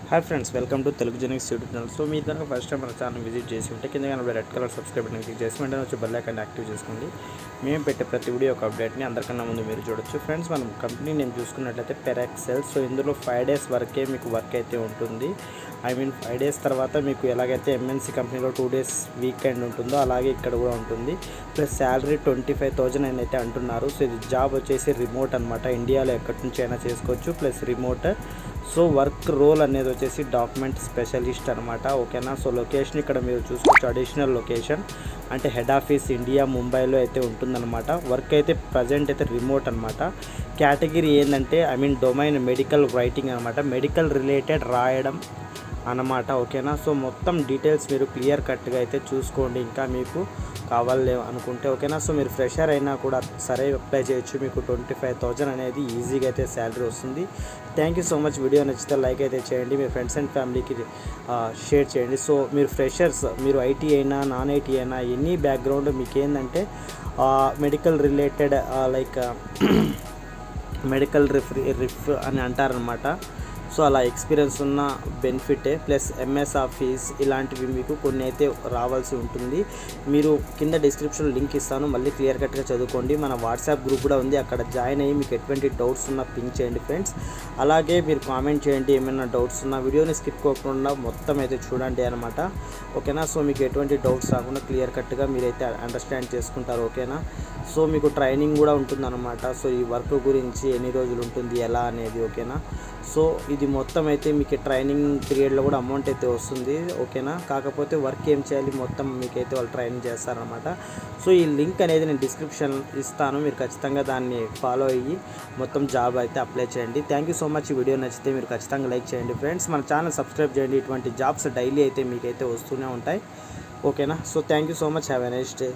Hi friends, welcome to Telugu జెనిక్స్ YouTube channel. So మీరు కనుక first time మన ఛానల్ విజిట్ చేసి ఉంటే కింద కనుక red colour subscribe button click చేసి వెంటనే వచ్చి బెల్ ఐకాన్ యాక్టివ్ చేసుకోండి. మేము పెట్టే ప్రతి వీడియో ఒక అప్డేట్ని అందరికన్నా ముందు మీరు చూడొచ్చు. ఫ్రెండ్స్, మనం కంపెనీ నేను చూసుకున్నట్లయితే పెరాక్సెల్. సో ఇందులో 5 days వరకే మీకు వర్క్ అయితే ఉంటుంది. 5 days తర్వాత మీకు ఎలాగైతే ఎంఎన్సీ కంపెనీలో 2 days వీకెండ్ ఉంటుందో అలాగే ఇక్కడ కూడా ఉంటుంది. ప్లస్ శాలరీ 25,000 అని అయితే అంటున్నారు. సో ఇది జాబ్ వచ్చేసి రిమోట్ అనమాట. ఇండియాలో ఎక్కడి నుంచి అయినా చేసుకోవచ్చు, plus remote. So work role అనేది వచ్చేసి డాక్యుమెంట్ స్పెషలిస్ట్ అనమాట. ఓకేనా. సో లొకేషన్ ఇక్కడ మీరు చూసుకోవచ్చు, అడిషనల్ లొకేషన్ అంటే హెడ్ ఆఫీస్ ఇండియా ముంబైలో అయితే ఉంటుందన్నమాట. వర్క్ అయితే ప్రజెంట్ అయితే రిమోట్ అనమాట. కేటగిరీ ఏంటంటే డొమైన్ మెడికల్ రైటింగ్ అనమాట. మెడికల్ రిలేటెడ్ రాయడం అన్నమాట. ఓకేనా. సో మొత్తం డీటెయిల్స్ మీరు క్లియర్ కట్గా అయితే చూసుకోండి, ఇంకా మీకు కావాలి అనుకుంటే. ఓకేనా. సో మీరు ఫ్రెషర్ అయినా కూడా సరే అప్లై చేయొచ్చు. మీకు 25,000 అనేది ఈజీగా అయితే శాలరీ వస్తుంది. Thank you so much. Video నచ్చితే లైక్ అయితే చేయండి, మీ ఫ్రెండ్స్ అండ్ ఫ్యామిలీకి షేర్ చేయండి. సో మీరు ఫ్రెషర్స్, మీరు ఐటీ అయినా నాన్ ఐటీ అయినా ఎనీ బ్యాక్గ్రౌండ్ మీకు ఏంటంటే మెడికల్ రిలేటెడ్ లైక్ మెడికల్ రిఫ్ అని అంటారనమాట. సో అలా ఎక్స్పీరియన్స్ ఉన్న బెనిఫిటే. ప్లస్ ఎంఎస్ ఆఫీస్ ఇలాంటివి మీకు కొన్ని అయితే రావాల్సి ఉంటుంది. మీరు కింద డిస్క్రిప్షన్లో లింక్ ఇస్తాను, మళ్ళీ క్లియర్ కట్గా చదువుకోండి. మన వాట్సాప్ గ్రూప్ కూడా ఉంది, అక్కడ జాయిన్ అయ్యి మీకు ఎటువంటి డౌట్స్ ఉన్నా పింక్ చేయండి ఫ్రెండ్స్. అలాగే మీరు కామెంట్ చేయండి, ఏమైనా డౌట్స్ ఉన్నా వీడియోని స్కిప్ కాకుండా మొత్తం అయితే చూడండి అనమాట. ఓకేనా. సో మీకు ఎటువంటి డౌట్స్ రాకుండా క్లియర్ కట్గా మీరైతే అండర్స్టాండ్ చేసుకుంటారు. ఓకేనా. సో మీకు ట్రైనింగ్ కూడా ఉంటుందన్నమాట. సో ఈ వర్క్ గురించి ఎన్ని రోజులు ఉంటుంది ఎలా అనేది. ఓకేనా. సో ఇది మొత్తం అయితే మీకు ట్రైనింగ్ పీరియడ్లో కూడా అమౌంట్ అయితే వస్తుంది. ఓకేనా. కాకపోతే వర్క్ ఏం చేయాలి మొత్తం మీకైతే వాళ్ళు ట్రైనింగ్ చేస్తారనమాట. సో ఈ లింక్ అనేది నేను డిస్క్రిప్షన్ ఇస్తాను, మీరు ఖచ్చితంగా దాన్ని ఫాలో అయ్యి మొత్తం జాబ్ అయితే అప్లై చేయండి. Thank you so much. ఈ వీడియో నచ్చితే మీరు ఖచ్చితంగా లైక్ చేయండి ఫ్రెండ్స్. మన ఛానల్ సబ్స్క్రైబ్ చేయండి, ఇటువంటి జాబ్స్ డైలీ అయితే మీకైతే వస్తూనే ఉంటాయి. ఓకేనా. So thank you so much. Have a nice day.